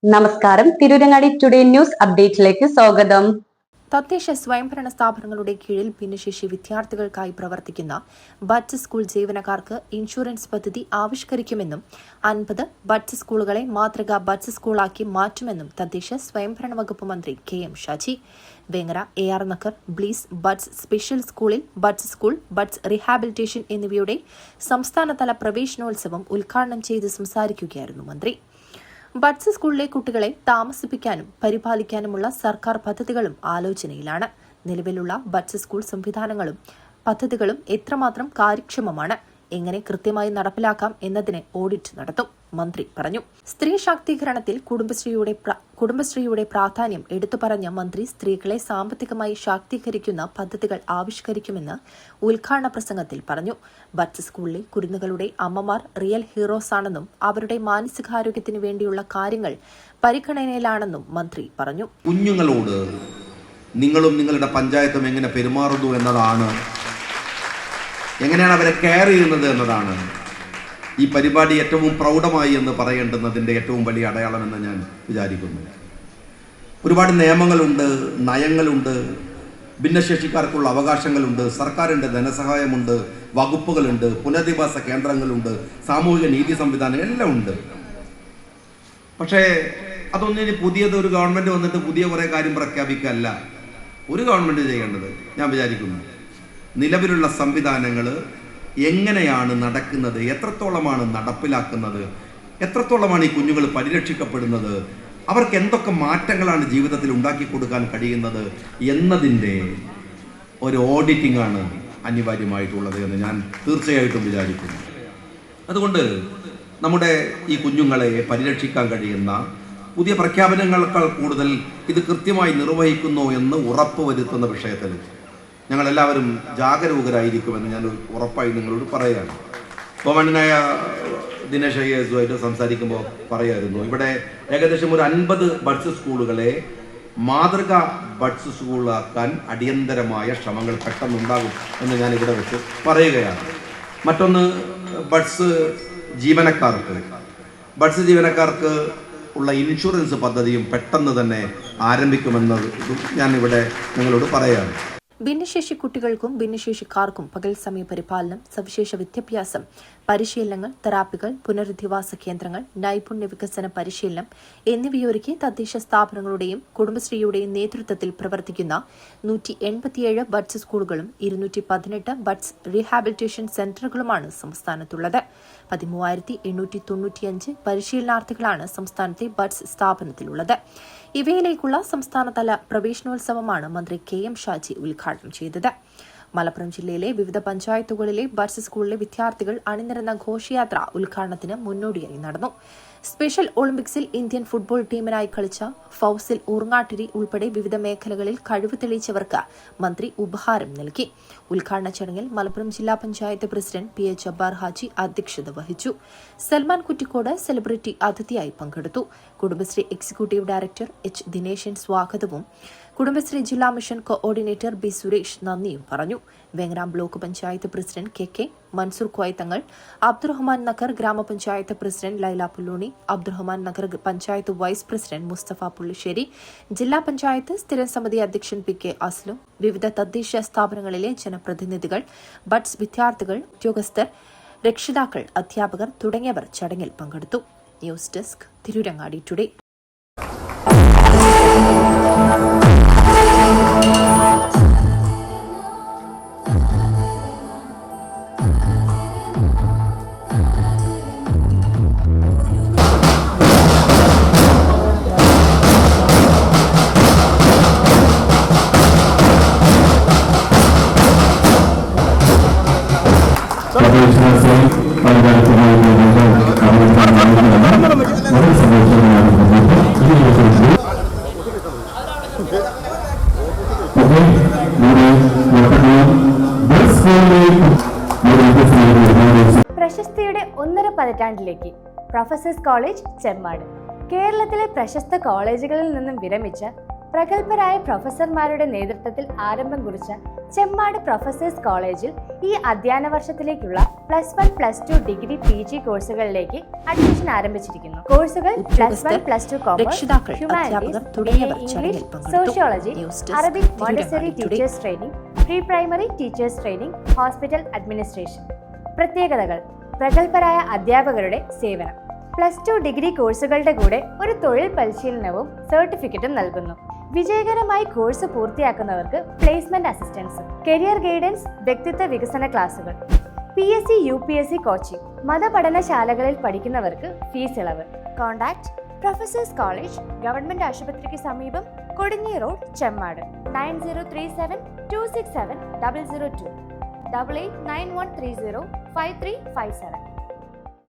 നമസ്കാരം. Tirurangadi today news അപ്ഡേറ്റിലേക്ക് സ്വാഗതം. തദ്ദേശ സ്വയംഭരണ സ്ഥാപനങ്ങളുടെ കീഴിൽ ഭിന്നശേഷി വിദ്യാർത്ഥികൾക്കായി പ്രവർത്തിക്കുന്ന ബഡ്സ് സ്കൂൾ ജീവനക്കാർക്ക് ഇൻഷുറൻസ് പദ്ധതി ആവിഷ്കരിക്കുമെന്നും 50 ബഡ്സ് സ്കൂളുകളെ മാതൃകാ ബഡ്സ് സ്കൂളാക്കി മാറ്റുമെന്നും തദ്ദേശ സ്വയംഭരണ വകുപ്പ് മന്ത്രി KM Shaji Vengara AR Nagar bliss buds special സ്കൂളിൽ ബഡ്സ് സ്കൂൾ, ബഡ്സ് റീഹാബിലിറ്റേഷൻ എന്നിവയുടെ സംസ്ഥാനതല പ്രവേശനോത്സവം ഉദ്ഘാടനം ചെയ്ത് സംസാരിക്കുകയായിരുന്നു മന്ത്രി. ബഡ്സ് സ്കൂളിലെ കുട്ടികളെ താമസിപ്പിക്കാനും പരിപാലിക്കാനുമുള്ള സർക്കാർ പദ്ധതികളും ആലോചനയിലാണ്. നിലവിലുള്ള ബഡ്സ് സ്കൂൾ സംവിധാനങ്ങളും പദ്ധതികളും എത്രമാത്രം കാര്യക്ഷമമാണ്, എങ്ങനെ കൃത്യമായി നടപ്പിലാക്കാം എന്നതിന് ഓഡിറ്റ് നടത്തും മന്ത്രി പറഞ്ഞു. സ്ത്രീ ശാക്തീകരണത്തിൽ കുടുംബശ്രീയുടെ പ്രാധാന്യം എടുത്തു പറഞ്ഞ മന്ത്രി സ്ത്രീകളെ സാമ്പത്തികമായി ശാക്തീകരിക്കുന്ന പദ്ധതികൾ ആവിഷ്കരിക്കുമെന്ന് ഉദ്ഘാടന പ്രസംഗത്തിൽ പറഞ്ഞു. ബഡ്സ് സ്കൂളിലെ കുരുന്നുകളുടെ അമ്മമാർ റിയൽ ഹീറോസ് ആണെന്നും അവരുടെ മാനസികാരോഗ്യത്തിന് വേണ്ടിയുള്ള കാര്യങ്ങൾ പരിഗണനയിലാണെന്നും മന്ത്രി പറഞ്ഞു. കുഞ്ഞുങ്ങളോട് നിങ്ങളും നിങ്ങളുടെ പഞ്ചായത്തും എങ്ങനെ പെരുമാറുന്നു എന്നതാണ്, എങ്ങനെയാണ് അവരെ കെയർ ചെയ്യുന്നത് എന്നതാണ് ഈ പരിപാടി ഏറ്റവും പ്രൗഢമായി എന്ന് പറയേണ്ടുന്നതിൻ്റെ ഏറ്റവും വലിയ അടയാളമെന്ന് ഞാൻ വിചാരിക്കുന്നു. ഒരുപാട് നിയമങ്ങളുണ്ട്, നയങ്ങളുണ്ട്, ഭിന്നശേഷിക്കാർക്കുള്ള അവകാശങ്ങളുണ്ട്, സർക്കാരിൻ്റെ ധനസഹായമുണ്ട്, വകുപ്പുകളുണ്ട്, പുനരധിവാസ കേന്ദ്രങ്ങളുണ്ട്, സാമൂഹിക നീതി സംവിധാനം എല്ലാം ഉണ്ട്. പക്ഷേ അതൊന്നിന് പുതിയത് ഒരു ഗവൺമെൻറ് വന്നിട്ട് പുതിയ കുറേ കാര്യം പ്രഖ്യാപിക്കുകയല്ല ഒരു ഗവൺമെൻറ് ചെയ്യേണ്ടത്. ഞാൻ വിചാരിക്കുന്നു നിലവിലുള്ള സംവിധാനങ്ങൾ എങ്ങനെയാണ് നടക്കുന്നത്, എത്രത്തോളമാണ് നടപ്പിലാക്കുന്നത്, എത്രത്തോളമാണ് ഈ കുഞ്ഞുങ്ങൾ പരിരക്ഷിക്കപ്പെടുന്നത്, അവർക്ക് എന്തൊക്കെ മാറ്റങ്ങളാണ് ജീവിതത്തിൽ ഉണ്ടാക്കി കൊടുക്കാൻ കഴിയുന്നത് എന്നതിൻ്റെ ഒരു ഓഡിറ്റിംഗ് ആണ് അനിവാര്യമായിട്ടുള്ളത് എന്ന് ഞാൻ തീർച്ചയായിട്ടും വിചാരിക്കുന്നു. അതുകൊണ്ട് നമ്മുടെ ഈ കുഞ്ഞുങ്ങളെ പരിരക്ഷിക്കാൻ കഴിയുന്ന പുതിയ പ്രഖ്യാപനങ്ങളെക്കാൾ കൂടുതൽ ഇത് കൃത്യമായി നിർവഹിക്കുന്നു എന്ന് ഉറപ്പുവരുത്തുന്ന വിഷയത്തിൽ ഞങ്ങളെല്ലാവരും ജാഗരൂകരായിരിക്കുമെന്ന് ഞാൻ ഉറപ്പായി നിങ്ങളോട് പറയുകയാണ്. ബഹുമാന്യനായ ദിനേശ് ഐ.എസുമായിട്ട് സംസാരിക്കുമ്പോൾ പറയായിരുന്നു, ഇവിടെ ഏകദേശം ഒരു 50 ബഡ്സ് സ്കൂളുകളെ മാതൃകാ ബഡ്സ് സ്കൂളാക്കാൻ അടിയന്തരമായ ശ്രമങ്ങൾ പെട്ടെന്നുണ്ടാകും എന്ന് ഞാൻ ഇവിടെ വെച്ച് പറയുകയാണ്. മറ്റൊന്ന്, ബഡ്സ് ജീവനക്കാർക്ക് ഉള്ള ഇൻഷുറൻസ് പദ്ധതിയും പെട്ടെന്ന് തന്നെ ആരംഭിക്കുമെന്നത് ഞാൻ ഇവിടെ നിങ്ങളോട് പറയുകയാണ്. ഭിന്നശേഷി കുട്ടികൾക്കും ഭിന്നശേഷിക്കാർക്കും പകൽ സമയ പരിപാലനം, സവിശേഷ വിദ്യാഭ്യാസം, പരിശീലനങ്ങൾ, തെറാപ്പികൾ, പുനരധിവാസ കേന്ദ്രങ്ങൾ, നൈപുണ്യ വികസന പരിശീലനം എന്നിവയൊരുക്കി തദ്ദേശ സ്ഥാപനങ്ങളുടെയും കുടുംബശ്രീയുടെയും നേതൃത്വത്തിൽ പ്രവർത്തിക്കുന്ന 187 ബഡ്സ് സ്കൂളുകളും 218 ബഡ്സ് റീഹാബിലിറ്റേഷൻ സെന്ററുകളുമാണ് സംസ്ഥാനത്തുള്ളത്. 13,895 പരിശീലനാർത്ഥികളാണ് സംസ്ഥാനത്തെ ബഡ്സ് സ്ഥാപനത്തിലുള്ളത്. ഇവയിലേക്കുള്ള സംസ്ഥാനതല പ്രവേശനോത്സവമാണ് മന്ത്രി KM ഷാജി ഉദ്ഘാടനം ചെയ്തത്. മലപ്പുറം ജില്ലയിലെ വിവിധ പഞ്ചായത്തുകളിലെ ബഡ്സ് സ്കൂളിലെ വിദ്യാർത്ഥികൾ അണിനിരന്ന ഘോഷയാത്ര ഉദ്ഘാടനത്തിന് മുന്നോടിയായി നടന്നു. സ്പെഷ്യൽ ഒളിമ്പിക്സിൽ ഇന്ത്യൻ ഫുട്ബോൾ ടീമിനായി കളിച്ച ഫൌസിൽ ഊർങ്ങാട്ടിരി ഉൾപ്പെടെ വിവിധ മേഖലകളിൽ കഴിവ് തെളിയിച്ചവർക്ക് മന്ത്രി ഉപഹാരം നൽകി. ഉദ്ഘാടന ചടങ്ങിൽ മലപ്പുറം ജില്ലാ പഞ്ചായത്ത് പ്രസിഡന്റ് PA ജബ്ബാർ ഹാജി അധ്യക്ഷത വഹിച്ചു. സൽമാൻ കുറ്റിക്കോട് സെലിബ്രിറ്റി അതിഥിയായി പങ്കെടുത്തു. Kudumbashree executive director H. Dineshan സ്വാഗതവും കുടുംബശ്രീ ജില്ലാ മിഷൻ കോഓർഡിനേറ്റർ B. സുരേഷ് നന്ദിയും പറഞ്ഞു. Vengara block panchayat president KK Mansoor Koyathangal, Abdurahman Nagar ഗ്രാമപഞ്ചായത്ത് president Laila Pulluni, Abdurahman Nagar panchayat vice president Mustafa Pullisseri, ജില്ലാ പഞ്ചായത്ത് സ്ഥിരം സമിതി അധ്യക്ഷൻ PK അസ്ലം, വിവിധ തദ്ദേശ സ്ഥാപനങ്ങളിലെ ജനപ്രതിനിധികൾ, ബഡ്സ് വിദ്യാർത്ഥികൾ, ഉദ്യോഗസ്ഥർ, രക്ഷിതാക്കൾ, അധ്യാപകർ തുടങ്ങിയവർ ചടങ്ങിൽ പങ്കെടുത്തു. News desk, Tirurangadi today. പ്രശസ്തിയുടെ 1.5 പതിറ്റാണ്ടിലേക്ക് പ്രൊഫസേഴ്സ് കോളേജ് ചെമ്മാട്. കേരളത്തിലെ പ്രശസ്ത കോളേജുകളിൽ നിന്നും വിരമിച്ച പ്രഗത്ഭരായ പ്രൊഫസർമാരുടെ നേതൃത്വത്തിൽ ആരംഭം കുറിച്ച ചെമ്മാട് പ്രൊഫസേഴ്സ് കോളേജിൽ ഈ അധ്യയന വർഷത്തിലേക്കുള്ള +1, +2 ഡിഗ്രി PG കോഴ്സുകളിലേക്ക് അഡ്മിഷൻ ആരംഭിച്ചിരിക്കുന്നു. കോഴ്സുകൾ +1, +2 കോമേഴ്സ്, രക്ഷിതാക്കൾ, ഹ്യൂമാനിറ്റീസ്, അധ്യാപകർ തുടങ്ങിയവർ ഇംഗ്ലീഷ്, ചടങ്ങിൽ പങ്കെടുത്തു. Sociology, news desk Arabic Thiruvananthapuram Montessori today. Teachers training, pre primary teachers training, hospital administration. പ്രത്യേകതകൾ: പ്രഗത്ഭരായ അധ്യാപകരുടെ സേവനം. +2 ഡിഗ്രി കോഴ്സുകളുടെ കൂടെ ഒരു തൊഴിൽ പരിശീലനവും സർട്ടിഫിക്കറ്റും നൽകുന്നു. വിജയകരമായി കോഴ്സ് പൂർത്തിയാക്കുന്നവർക്ക് പ്ലേസ്മെന്റ് അസിസ്റ്റൻസ്, കരിയർ ഗൈഡൻസ്, വ്യക്തിത്വ വികസന ക്ലാസുകൾ, PSC UPSC കോച്ചിംഗ്. മതപഠനശാലകളിൽ പഠിക്കുന്നവർക്ക് ഫീസ് ഇളവ്. കോൺടാക്ട് പ്രൊഫസേഴ്സ് കോളേജ്, ഗവൺമെന്റ് ആശുപത്രിക്ക് സമീപം, കൊടിഞ്ഞി റോഡ്, ചെമ്മാട്. 9037267002, 8891305357.